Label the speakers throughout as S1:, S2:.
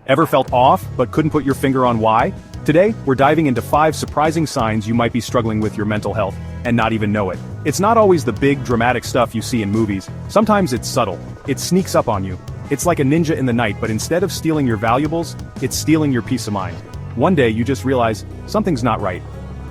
S1: Ever felt off, but couldn't put your finger on why? Today, we're diving into 5 surprising signs you might be struggling with your mental health, and not even know it. It's not always the big, dramatic stuff you see in movies. Sometimes it's subtle. It sneaks up on you. It's like a ninja in the night, but instead of stealing your valuables, it's stealing your peace of mind. One day, you just realize, something's not right.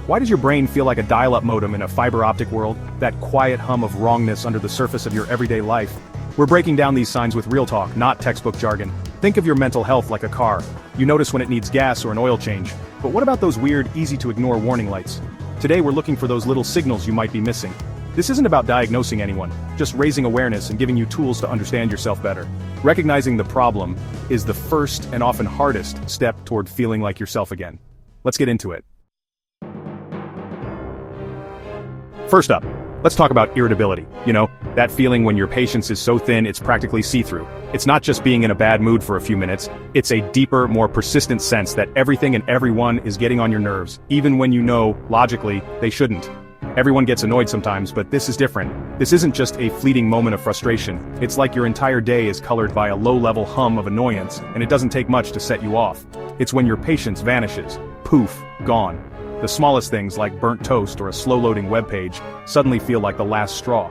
S1: Why does your brain feel like a dial-up modem in a fiber optic world? That quiet hum of wrongness under the surface of your everyday life. We're breaking down these signs with real talk, not textbook jargon. Think of your mental health like a car. You notice when it needs gas or an oil change. But what about those weird, easy-to-ignore warning lights? Today we're looking for those little signals you might be missing. This isn't about diagnosing anyone, just raising awareness and giving you tools to understand yourself better. Recognizing the problem is the first and often hardest step toward feeling like yourself again. Let's get into it. First up, let's talk about irritability. You know, that feeling when your patience is so thin it's practically see-through. It's not just being in a bad mood for a few minutes, it's a deeper, more persistent sense that everything and everyone is getting on your nerves, even when you know, logically, they shouldn't. Everyone gets annoyed sometimes, but this is different. This isn't just a fleeting moment of frustration. It's like your entire day is colored by a low-level hum of annoyance, and it doesn't take much to set you off. It's when your patience vanishes. Poof, gone. The smallest things like burnt toast or a slow-loading web page suddenly feel like the last straw.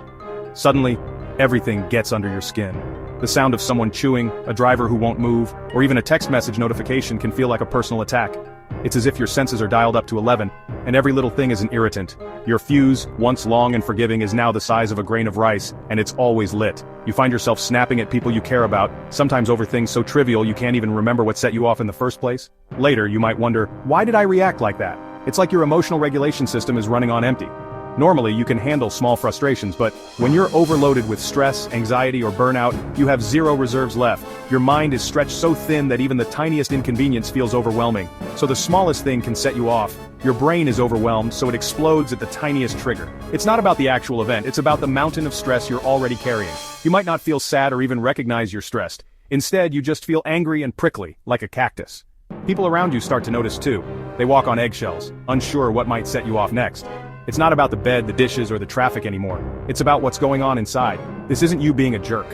S1: Suddenly, everything gets under your skin. The sound of someone chewing, a driver who won't move, or even a text message notification can feel like a personal attack. It's as if your senses are dialed up to 11, and every little thing is an irritant. Your fuse, once long and forgiving, is now the size of a grain of rice, and it's always lit. You find yourself snapping at people you care about, sometimes over things so trivial you can't even remember what set you off in the first place. Later, you might wonder, why did I react like that? It's like your emotional regulation system is running on empty. Normally, you can handle small frustrations, but when you're overloaded with stress, anxiety, or burnout, you have zero reserves left. Your mind is stretched so thin that even the tiniest inconvenience feels overwhelming. So the smallest thing can set you off. Your brain is overwhelmed, so it explodes at the tiniest trigger. It's not about the actual event, it's about the mountain of stress you're already carrying. You might not feel sad or even recognize you're stressed. Instead, you just feel angry and prickly, like a cactus. People around you start to notice too. They walk on eggshells, unsure what might set you off next. It's not about the bed, the dishes, or the traffic anymore. It's about what's going on inside. This isn't you being a jerk.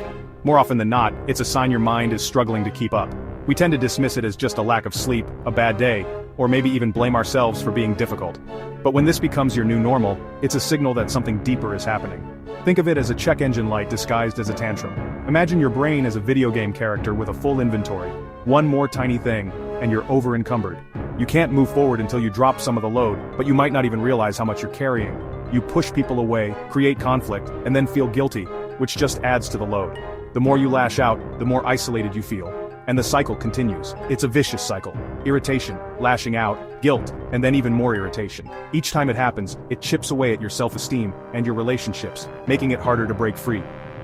S1: More often than not, it's a sign your mind is struggling to keep up. We tend to dismiss it as just a lack of sleep, a bad day, or maybe even blame ourselves for being difficult. But when this becomes your new normal, it's a signal that something deeper is happening. Think of it as a check engine light disguised as a tantrum. Imagine your brain as a video game character with a full inventory. One more tiny thing, and you're over-encumbered. You can't move forward until you drop some of the load, but you might not even realize how much you're carrying. You push people away, create conflict, and then feel guilty, which just adds to the load. The more you lash out, the more isolated you feel. And the cycle continues. It's a vicious cycle. Irritation, lashing out, guilt, and then even more irritation. Each time it happens, it chips away at your self-esteem and your relationships, making it harder to break free.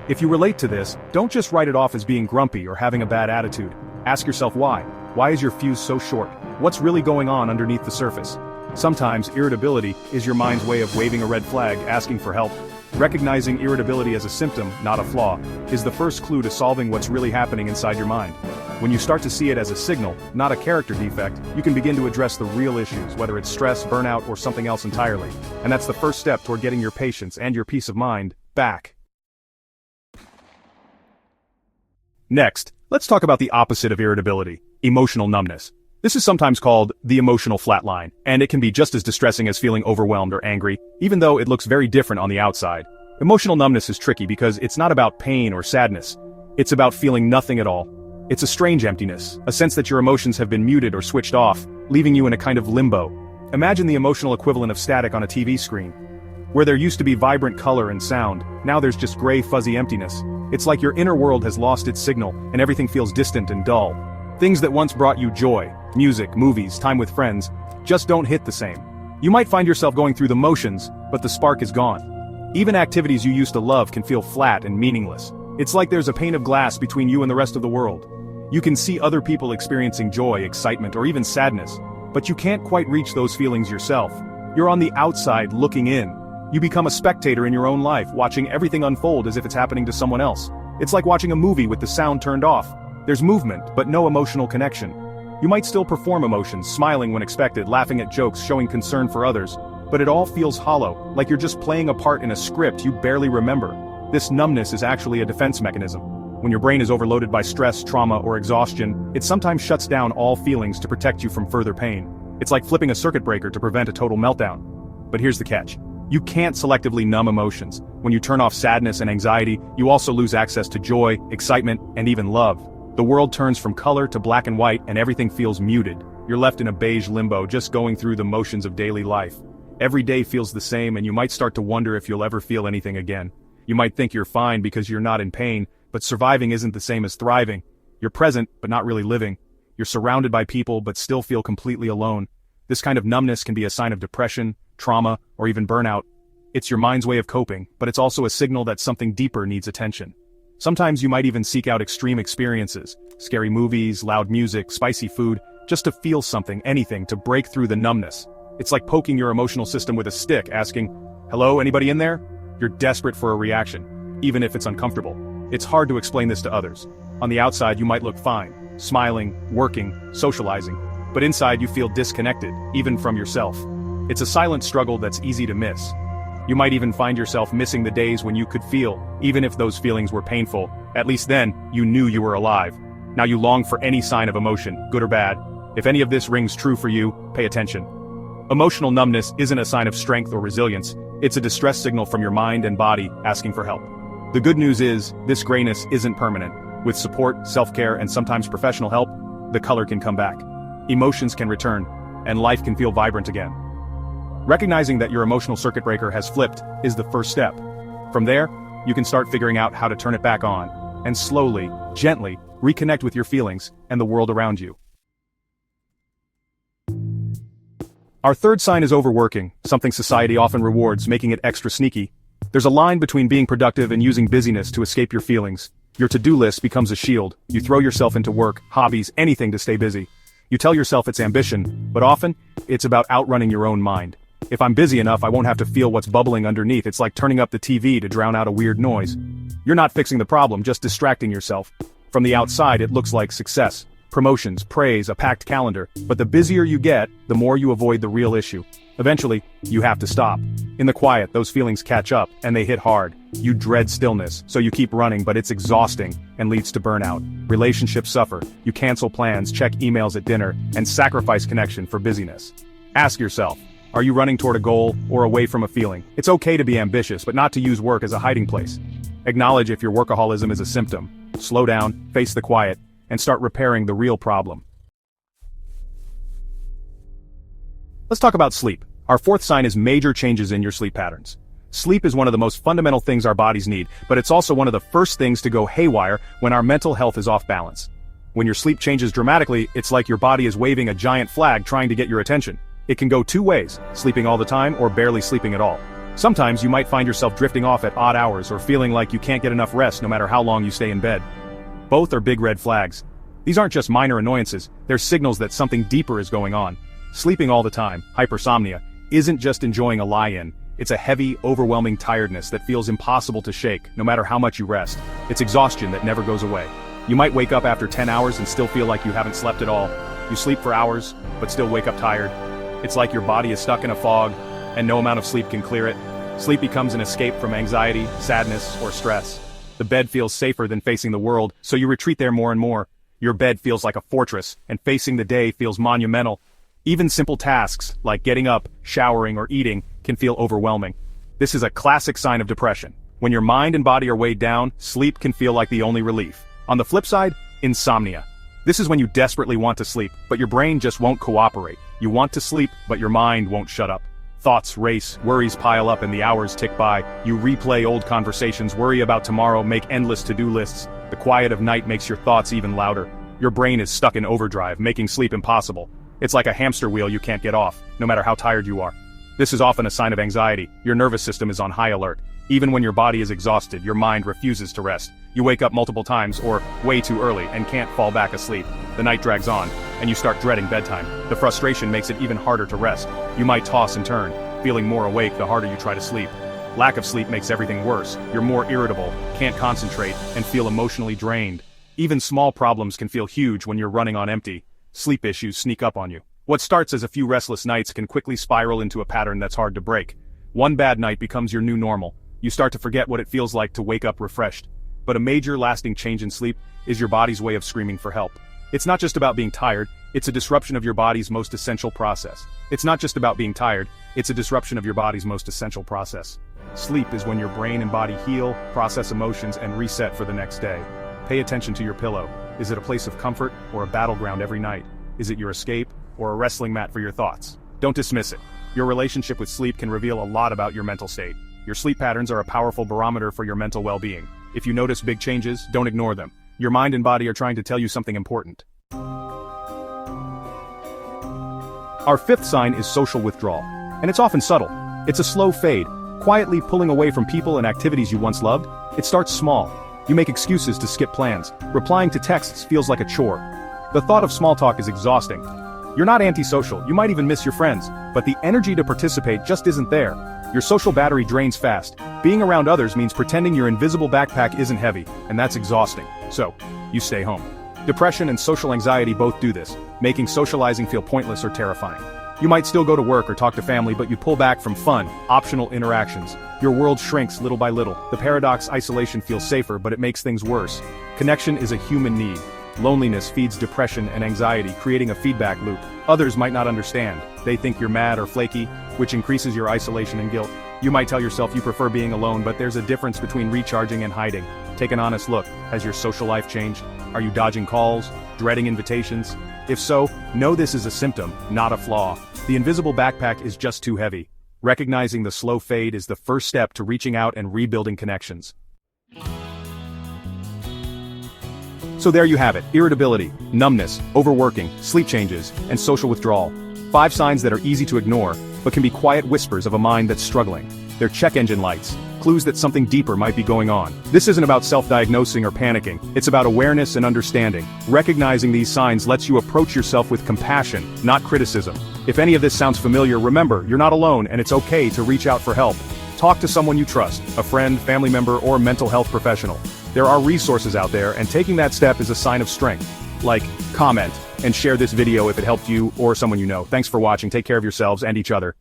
S1: If you relate to this, don't just write it off as being grumpy or having a bad attitude. Ask yourself why. Why is your fuse so short? What's really going on underneath the surface? Sometimes irritability is your mind's way of waving a red flag, asking for help. Recognizing irritability as a symptom, not a flaw, is the first clue to solving what's really happening inside your mind. When you start to see it as a signal, not a character defect, you can begin to address the real issues, whether it's stress, burnout, or something else entirely. And that's the first step toward getting your patience and your peace of mind back. Next, let's talk about the opposite of irritability, emotional numbness. This is sometimes called the emotional flatline, and it can be just as distressing as feeling overwhelmed or angry, even though it looks very different on the outside. Emotional numbness is tricky because it's not about pain or sadness. It's about feeling nothing at all. It's a strange emptiness, a sense that your emotions have been muted or switched off, leaving you in a kind of limbo. Imagine the emotional equivalent of static on a TV screen. Where there used to be vibrant color and sound, now there's just gray, fuzzy emptiness. It's like your inner world has lost its signal, and everything feels distant and dull. Things that once brought you joy, music, movies, time with friends, just don't hit the same. You might find yourself going through the motions, but the spark is gone. Even activities you used to love can feel flat and meaningless. It's like there's a pane of glass between you and the rest of the world. You can see other people experiencing joy, excitement, or even sadness, but you can't quite reach those feelings yourself. You're on the outside looking in. You become a spectator in your own life, watching everything unfold as if it's happening to someone else. It's like watching a movie with the sound turned off. There's movement, but no emotional connection. You might still perform emotions, smiling when expected, laughing at jokes, showing concern for others, but it all feels hollow, like you're just playing a part in a script you barely remember. This numbness is actually a defense mechanism. When your brain is overloaded by stress, trauma, or exhaustion, it sometimes shuts down all feelings to protect you from further pain. It's like flipping a circuit breaker to prevent a total meltdown. But here's the catch. You can't selectively numb emotions. When you turn off sadness and anxiety, you also lose access to joy, excitement, and even love. The world turns from color to black and white and everything feels muted. You're left in a beige limbo, just going through the motions of daily life. Every day feels the same and you might start to wonder if you'll ever feel anything again. You might think you're fine because you're not in pain, but surviving isn't the same as thriving. You're present, but not really living. You're surrounded by people, but still feel completely alone. This kind of numbness can be a sign of depression, trauma, or even burnout. It's your mind's way of coping, but it's also a signal that something deeper needs attention. Sometimes you might even seek out extreme experiences, scary movies, loud music, spicy food, just to feel something, anything, to break through the numbness. It's like poking your emotional system with a stick, asking, "Hello, anybody in there?" You're desperate for a reaction, even if it's uncomfortable. It's hard to explain this to others. On the outside, you might look fine, smiling, working, socializing, but inside you feel disconnected, even from yourself. It's a silent struggle that's easy to miss. You might even find yourself missing the days when you could feel, even if those feelings were painful. At least then, you knew you were alive. Now you long for any sign of emotion, good or bad. If any of this rings true for you, pay attention. Emotional numbness isn't a sign of strength or resilience. It's a distress signal from your mind and body asking for help. The good news is, this grayness isn't permanent. With support, self-care, and sometimes professional help, the color can come back. Emotions can return, and life can feel vibrant again. Recognizing that your emotional circuit breaker has flipped is the first step. From there, you can start figuring out how to turn it back on, and slowly, gently, reconnect with your feelings and the world around you. Our third sign is overworking, something society often rewards, making it extra sneaky. There's a line between being productive and using busyness to escape your feelings. Your to-do list becomes a shield. You throw yourself into work, hobbies, anything to stay busy. You tell yourself it's ambition, but often, it's about outrunning your own mind. If I'm busy enough, I won't have to feel what's bubbling underneath. It's like turning up the TV to drown out a weird noise. You're not fixing the problem, just distracting yourself. From the outside, it looks like success. Promotions, praise, a packed calendar. But the busier you get, the more you avoid the real issue. Eventually, you have to stop. In the quiet, those feelings catch up, and they hit hard. You dread stillness, so you keep running, but it's exhausting, and leads to burnout. Relationships suffer. You cancel plans, check emails at dinner, and sacrifice connection for busyness. Ask yourself, are you running toward a goal, or away from a feeling? It's okay to be ambitious, but not to use work as a hiding place. Acknowledge if your workaholism is a symptom. Slow down, face the quiet, and start repairing the real problem. Let's talk about sleep. Our fourth sign is major changes in your sleep patterns. Sleep is one of the most fundamental things our bodies need, but it's also one of the first things to go haywire when our mental health is off balance. When your sleep changes dramatically, it's like your body is waving a giant flag trying to get your attention. It can go two ways, sleeping all the time or barely sleeping at all. Sometimes you might find yourself drifting off at odd hours or feeling like you can't get enough rest no matter how long you stay in bed. Both are big red flags. These aren't just minor annoyances, they're signals that something deeper is going on. Sleeping all the time, hypersomnia, isn't just enjoying a lie-in. It's a heavy, overwhelming tiredness that feels impossible to shake, no matter how much you rest. It's exhaustion that never goes away. You might wake up after 10 hours and still feel like you haven't slept at all. You sleep for hours, but still wake up tired. It's like your body is stuck in a fog, and no amount of sleep can clear it. Sleep becomes an escape from anxiety, sadness, or stress. The bed feels safer than facing the world, so you retreat there more and more. Your bed feels like a fortress, and facing the day feels monumental. Even simple tasks, like getting up, showering, or eating, can feel overwhelming. This is a classic sign of depression. When your mind and body are weighed down, sleep can feel like the only relief. On the flip side, insomnia. This is when you desperately want to sleep, but your brain just won't cooperate. You want to sleep, but your mind won't shut up. Thoughts race, worries pile up, and the hours tick by. You replay old conversations, worry about tomorrow, make endless to-do lists. The quiet of night makes your thoughts even louder. Your brain is stuck in overdrive, making sleep impossible. It's like a hamster wheel you can't get off, no matter how tired you are. This is often a sign of anxiety. Your nervous system is on high alert. Even when your body is exhausted, your mind refuses to rest. You wake up multiple times, or way too early, and can't fall back asleep. The night drags on, and you start dreading bedtime. The frustration makes it even harder to rest. You might toss and turn, feeling more awake the harder you try to sleep. Lack of sleep makes everything worse. You're more irritable, can't concentrate, and feel emotionally drained. Even small problems can feel huge when you're running on empty. Sleep issues sneak up on you. What starts as a few restless nights can quickly spiral into a pattern that's hard to break. One bad night becomes your new normal. You start to forget what it feels like to wake up refreshed. but a major lasting change in sleep is your body's way of screaming for help. It's not just about being tired, it's a disruption of your body's most essential process. It's not just about being tired, it's a disruption of your body's most essential process. Sleep is when your brain and body heal, process emotions, and reset for the next day. Pay attention to your pillow. Is it a place of comfort or a battleground every night? Is it your escape or a wrestling mat for your thoughts? Don't dismiss it. Your relationship with sleep can reveal a lot about your mental state. Your sleep patterns are a powerful barometer for your mental well-being. If you notice big changes, don't ignore them. Your mind and body are trying to tell you something important. Our fifth sign is social withdrawal. And it's often subtle. It's a slow fade, quietly pulling away from people and activities you once loved. It starts small. You make excuses to skip plans. Replying to texts feels like a chore. The thought of small talk is exhausting. You're not antisocial, you might even miss your friends, but the energy to participate just isn't there. Your social battery drains fast. Being around others means pretending your invisible backpack isn't heavy, and that's exhausting. So, you stay home. Depression and social anxiety both do this, making socializing feel pointless or terrifying. You might still go to work or talk to family, but you pull back from fun, optional interactions. Your world shrinks little by little. The paradox: isolation feels safer, but it makes things worse. Connection is a human need. Loneliness feeds depression and anxiety, creating a feedback loop. Others might not understand. They think you're mad or flaky, which increases your isolation and guilt. You might tell yourself you prefer being alone, but there's a difference between recharging and hiding. Take an honest look. Has your social life changed? Are you dodging calls? Dreading invitations? If so, know this is a symptom, not a flaw. The invisible backpack is just too heavy. Recognizing the slow fade is the first step to reaching out and rebuilding connections. So there you have it: irritability, numbness, overworking, sleep changes, and social withdrawal. 5 signs that are easy to ignore, but can be quiet whispers of a mind that's struggling. They're check engine lights, clues that something deeper might be going on. This isn't about self-diagnosing or panicking, it's about awareness and understanding. Recognizing these signs lets you approach yourself with compassion, not criticism. If any of this sounds familiar, remember, you're not alone, and it's okay to reach out for help. Talk to someone you trust, a friend, family member, or mental health professional. There are resources out there, and taking that step is a sign of strength. Like, comment, and share this video if it helped you or someone you know. Thanks for watching. Take care of yourselves and each other.